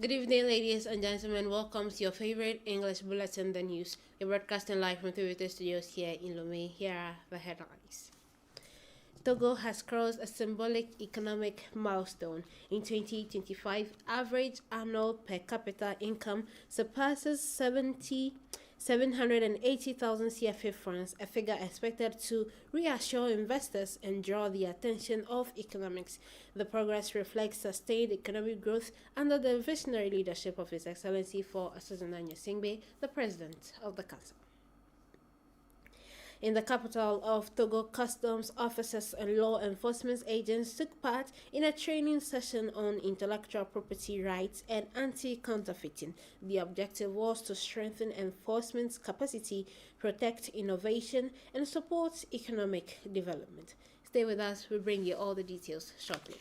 Good evening, ladies and gentlemen. Welcome to your favorite English bulletin, The News. We're broadcasting live from TVT studios here in Lomé. Here are the headlines. Togo has crossed a symbolic economic milestone. In 2025, average annual per capita income surpasses 780,000 CFA francs, a figure expected to reassure investors and draw the attention of economics. The progress reflects sustained economic growth under the visionary leadership of His Excellency for Asozunanya Singbe, the President of the Council. In the capital of Togo, customs officers and law enforcement agents took part in a training session on intellectual property rights and anti-counterfeiting. The objective was to strengthen enforcement capacity, protect innovation, and support economic development. Stay with us, we'll bring you all the details shortly.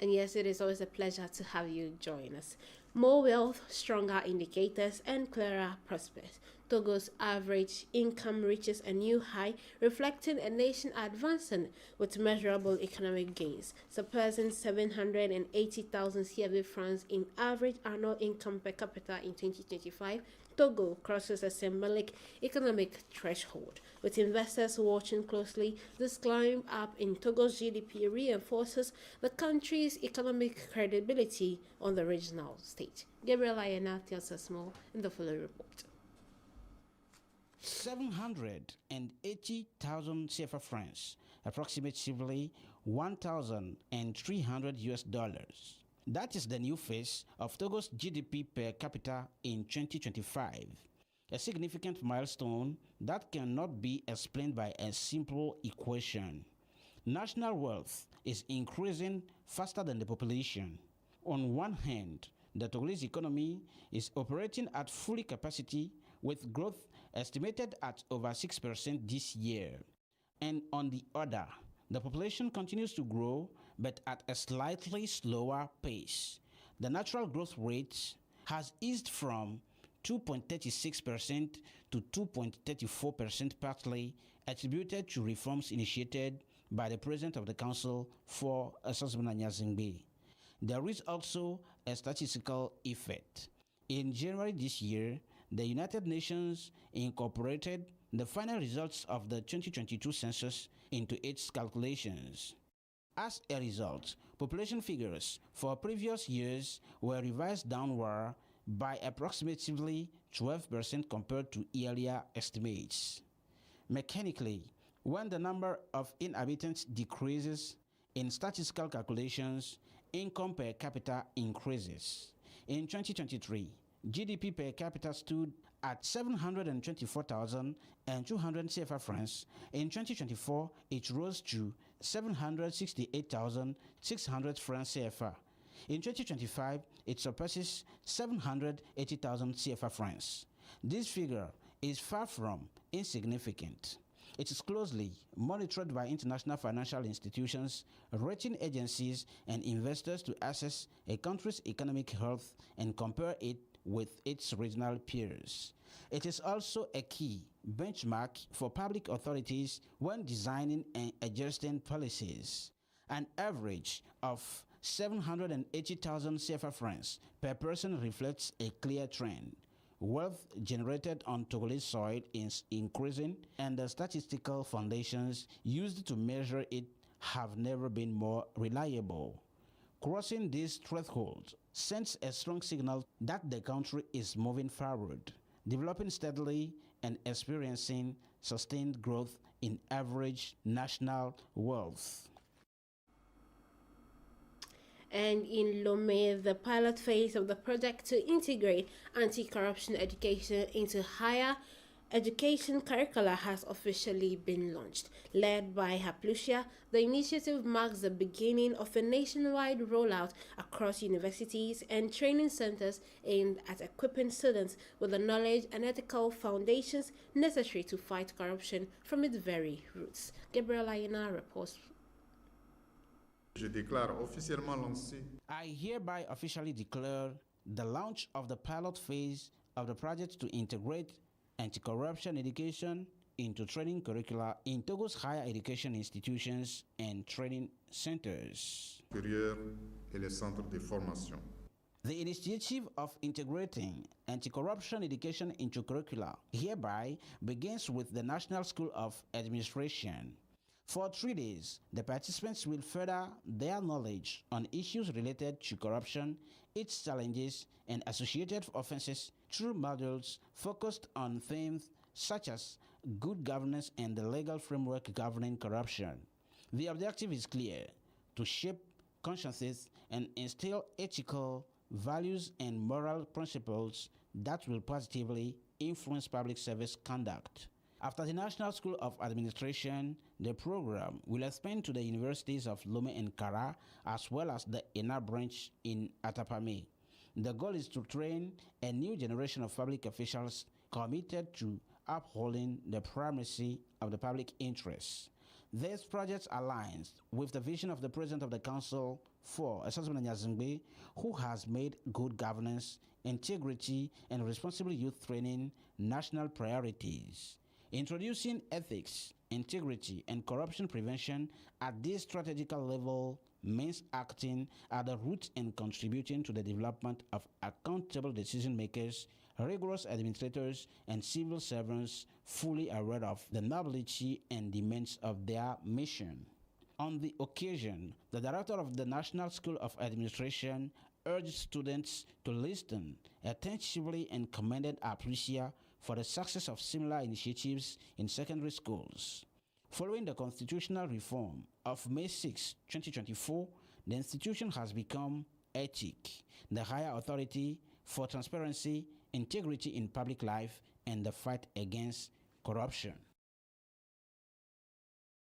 And yes, it is always a pleasure to have you join us. More wealth, stronger indicators, and clearer prospects. Togo's average income reaches a new high, reflecting a nation advancing with measurable economic gains, surpassing 780,000 CFA francs in average annual income per capita in 2025. Togo crosses a symbolic economic threshold. With investors watching closely, this climb up in Togo's GDP reinforces the country's economic credibility on the regional stage. Gabriel Ayana tells us more in the following report. 780,000 CFA francs, approximately 1,300 US dollars. That is the new face of Togo's GDP per capita in 2025, a significant milestone that cannot be explained by a simple equation. National wealth is increasing faster than the population. On one hand, the Togolese economy is operating at full capacity with growth estimated at over 6% this year. And on the other, the population continues to grow but at a slightly slower pace. The natural growth rate has eased from 2.36% to 2.34%, partly attributed to reforms initiated by the President of the Council for Asozunanya Singbe. There is also a statistical effect. In January this year, the United Nations incorporated the final results of the 2022 census into its calculations. As a result, population figures for previous years were revised downward by approximately 12% compared to earlier estimates. Mechanically, when the number of inhabitants decreases, in statistical calculations, income per capita increases. In 2023, GDP per capita stood at 724,200 CFA francs. In 2024, it rose to 768,600 francs CFA. In 2025, it surpasses 780,000 CFA francs. This figure is far from insignificant. It is closely monitored by international financial institutions, rating agencies, and investors to assess a country's economic health and compare it with its regional peers. It is also a key benchmark for public authorities when designing and adjusting policies. An average of 780,000 CFA francs per person reflects a clear trend. Wealth generated on Togolese soil is increasing, and the statistical foundations used to measure it have never been more reliable. Crossing this threshold sends a strong signal that the country is moving forward, developing steadily and experiencing sustained growth in average national wealth. And in Lomé, the pilot phase of the project to integrate anti-corruption education into higher education curricula has officially been launched. Led by Haplusia, the initiative marks the beginning of a nationwide rollout across universities and training centers aimed at equipping students with the knowledge and ethical foundations necessary to fight corruption from its very roots. Gabriel Ayana reports. Je déclare officiellement lancé. I hereby officially declare the launch of the pilot phase of the project to integrate anti-corruption education into training curricula in Togo's higher education institutions and training centers. Supérieur et les centres de formation. The initiative of integrating anti-corruption education into curricula hereby begins with the National School of Administration. For 3 days, the participants will further their knowledge on issues related to corruption, its challenges, and associated offenses through modules focused on themes such as good governance and the legal framework governing corruption. The objective is clear: to shape consciences and instill ethical values and moral principles that will positively influence public service conduct. After the National School of Administration, the program will expand to the universities of Lome and Kara, as well as the inner branch in Atapame. The goal is to train a new generation of public officials committed to upholding the primacy of the public interest. This project aligns with the vision of the President of the Council for Assessment Nyazingbe, who has made good governance, integrity, and responsible youth training national priorities. Introducing ethics, integrity, and corruption prevention at this strategical level means acting at the root and contributing to the development of accountable decision makers, rigorous administrators, and civil servants fully aware of the nobility and demands of their mission. On the occasion, the director of the National School of Administration urged students to listen attentively and commended Aplicia for the success of similar initiatives in secondary schools. Following the constitutional reform of May 6, 2024, the institution has become ETHIC, the higher authority for transparency, integrity in public life, and the fight against corruption.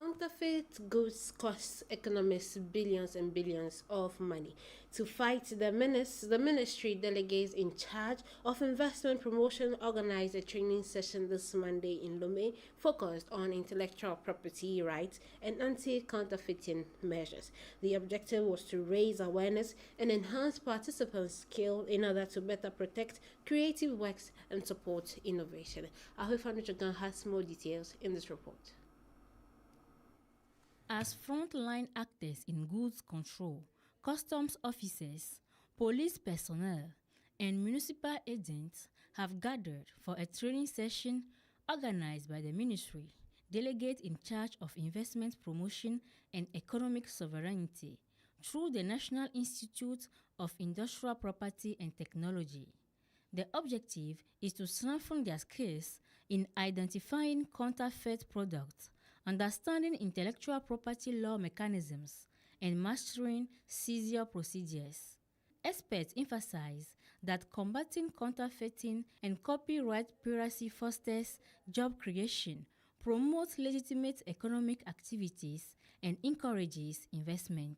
Counterfeit goods cost economists billions and billions of money. To fight the ministry delegates in charge of investment promotion organized a training session this Monday in Lome focused on intellectual property rights and anti-counterfeiting measures. The objective was to raise awareness and enhance participants' skills in order to better protect creative works and support innovation. Ahoifanu Chogan has more details in this report. As frontline actors in goods control, customs officers, police personnel, and municipal agents have gathered for a training session organized by the ministry, delegate in charge of investment promotion and economic sovereignty through the National Institute of Industrial Property and Technology. The objective is to strengthen their skills in identifying counterfeit products, understanding intellectual property law mechanisms, and mastering seizure procedures. Experts emphasize that combating counterfeiting and copyright piracy fosters job creation, promotes legitimate economic activities, and encourages investment.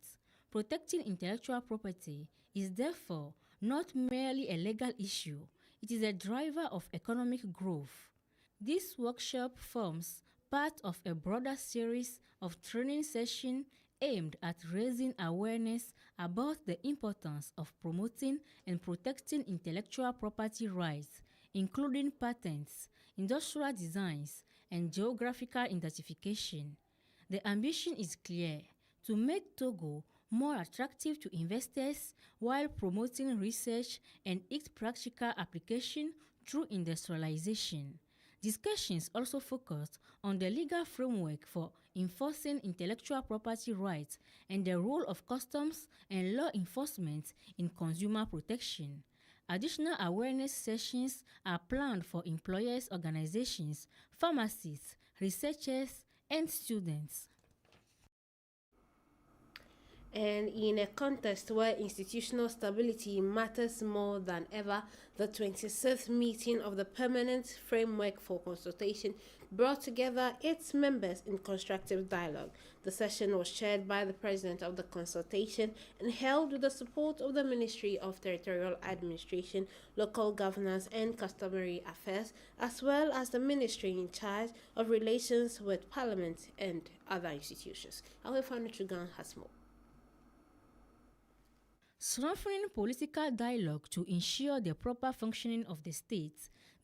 Protecting intellectual property is therefore not merely a legal issue, it is a driver of economic growth. This workshop forms part of a broader series of training sessions aimed at raising awareness about the importance of promoting and protecting intellectual property rights, including patents, industrial designs, and geographical identification. The ambition is clear: to make Togo more attractive to investors while promoting research and its practical application through industrialization. Discussions also focused on the legal framework for enforcing intellectual property rights and the role of customs and law enforcement in consumer protection. Additional awareness sessions are planned for employers' organizations, pharmacists, researchers, and students. And in a context where institutional stability matters more than ever, the 26th meeting of the Permanent Framework for Consultation brought together its members in constructive dialogue. The session was chaired by the President of the consultation and held with the support of the Ministry of Territorial Administration, Local Governance and Customary Affairs, as well as the Ministry in charge of relations with Parliament and other institutions. Ahoifanu Chugan has more. Strengthening political dialogue to ensure the proper functioning of the state,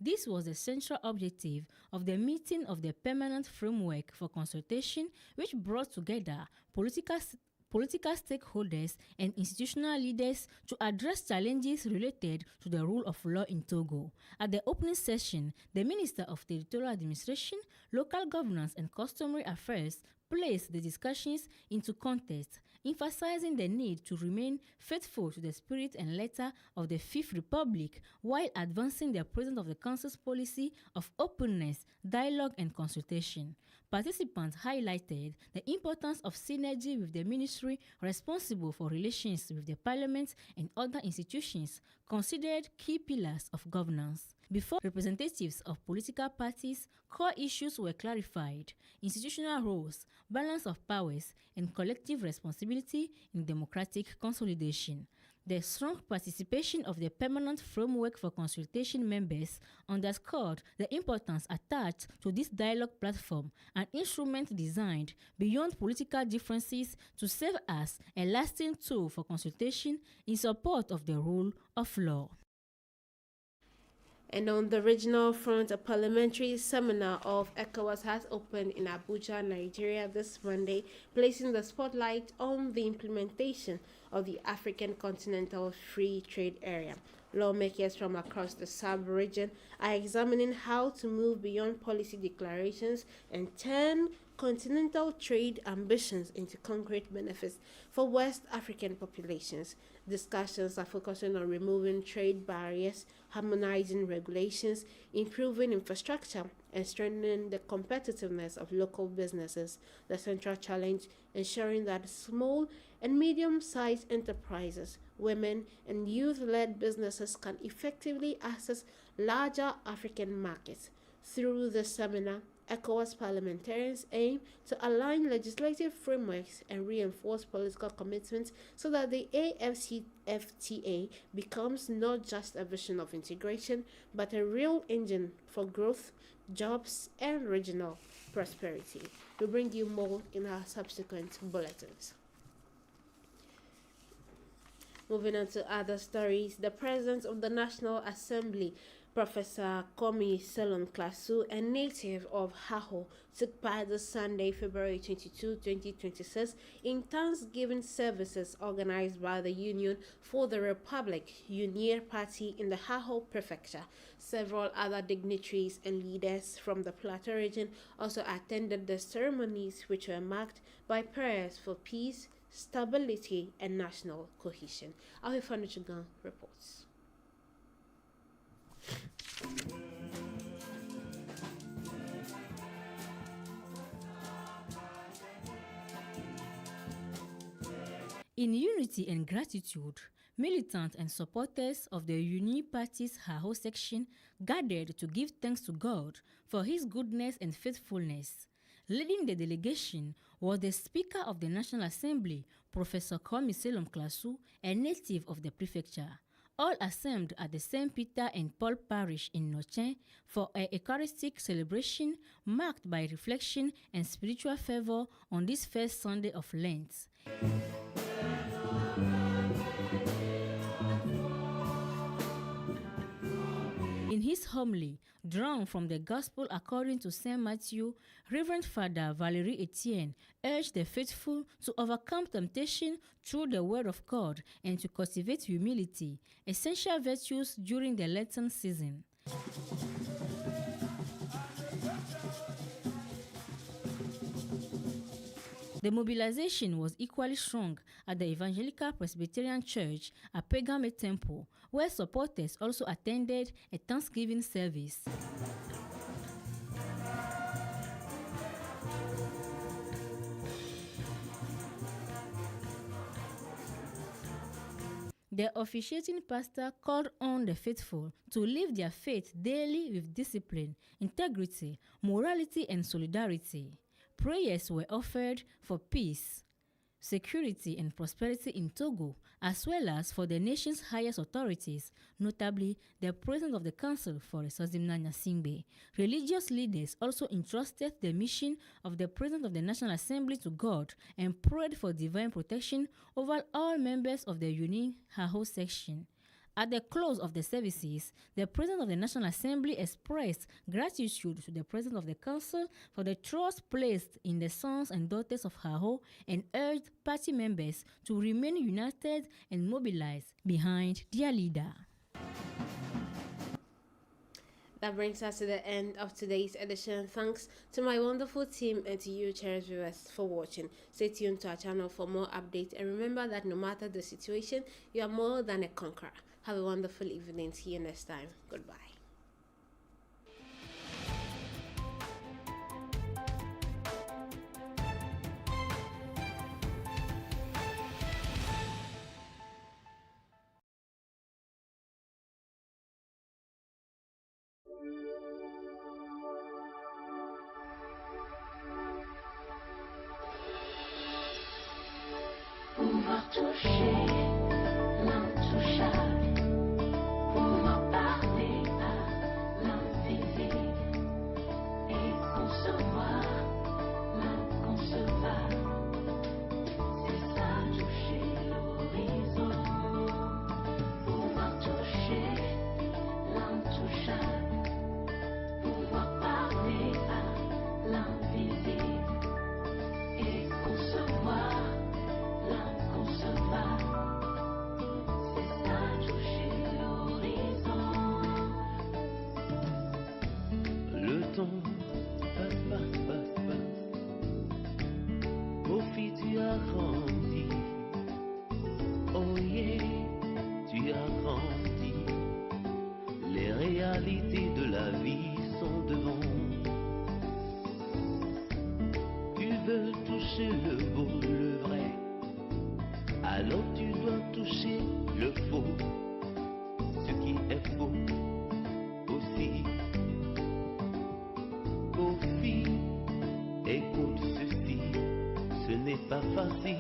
This was the central objective of the meeting of the Permanent Framework for Consultation, which brought together political stakeholders and institutional leaders to address challenges related to the rule of law in Togo. At the opening session, the Minister of Territorial Administration, Local Governance and Customary Affairs placed the discussions into context, emphasizing the need to remain faithful to the spirit and letter of the Fifth Republic while advancing the President of the Council's policy of openness, dialogue and consultation. Participants highlighted the importance of synergy with the ministry responsible for relations with the parliament and other institutions considered key pillars of governance. Before representatives of political parties, core issues were clarified: institutional roles, balance of powers, and collective responsibility in democratic consolidation. The strong participation of the Permanent Framework for Consultation members underscored the importance attached to this dialogue platform, an instrument designed beyond political differences to serve as a lasting tool for consultation in support of the rule of law. And on the regional front, a parliamentary seminar of ECOWAS has opened in Abuja, Nigeria this Monday, placing the spotlight on the implementation of the African Continental Free Trade Area. Lawmakers from across the sub-region are examining how to move beyond policy declarations and turn continental trade ambitions into concrete benefits for West African populations. Discussions are focusing on removing trade barriers, harmonizing regulations, improving infrastructure, and strengthening the competitiveness of local businesses. The central challenge: ensuring that small and medium-sized enterprises, women, and youth-led businesses can effectively access larger African markets. Through the seminar, ECOWAS parliamentarians aim to align legislative frameworks and reinforce political commitments so that the AFCFTA becomes not just a vision of integration, but a real engine for growth, jobs, and regional prosperity. We'll bring you more in our subsequent bulletins. Moving on to other stories, the President of the National Assembly, Professor Komi Selon Klasu, a native of Haho, took part this Sunday, February 22, 2026, in Thanksgiving services organized by the Union for the Republic, UNIR party in the Haho Prefecture. Several other dignitaries and leaders from the Plateau region also attended the ceremonies, which were marked by prayers for peace, stability, and national cohesion. Ahifanuchugan reports. In unity and gratitude, militants and supporters of the Uni Party's Haho section gathered to give thanks to God for his goodness and faithfulness. Leading the delegation was the Speaker of the National Assembly, Professor Komi Selom Klasu, a native of the prefecture. All assembled at the St. Peter and Paul Parish in Nochen for a Eucharistic celebration marked by reflection and spiritual fervor on this first Sunday of Lent. In his homily, drawn from the Gospel according to St. Matthew, Reverend Father Valerie Etienne urged the faithful to overcome temptation through the Word of God and to cultivate humility, essential virtues during the Lenten season. The mobilization was equally strong at the Evangelical Presbyterian Church at Pegame Temple, where supporters also attended a Thanksgiving service. The officiating pastor called on the faithful to live their faith daily with discipline, integrity, morality, and solidarity. Prayers were offered for peace, security, and prosperity in Togo, as well as for the nation's highest authorities, notably the President of the Council for Esozimna Nyasingbe. Religious leaders also entrusted the mission of the President of the National Assembly to God and prayed for divine protection over all members of the Uni Haho section. At the close of the services, the President of the National Assembly expressed gratitude to the President of the Council for the trust placed in the sons and daughters of Haho and urged party members to remain united and mobilized behind their leader. That brings us to the end of today's edition. Thanks to my wonderful team and to you, cherished viewers, for watching. Stay tuned to our channel for more updates, and remember that no matter the situation, you are more than a conqueror. Have a wonderful evening. See you next time. Goodbye. Pouvoir toucher l'intouchable, pouvoir parler à l'invisible et concevoir l'inconcevable. C'est ça, toucher l'horizon. Pouvoir toucher l'intouchable, pouvoir parler à l'invisible et concevoir l'inconcevable. C'est ça, toucher l'horizon. Le temps passe. Au fil, tu as grandi. Oh yeah, tu as grandi. Les réalités de la vie sont devant. Tu veux toucher le beau, le vrai. Alors tu dois toucher le faux, ce qui est faux aussi. Kofi, écoute ceci, ce n'est pas facile.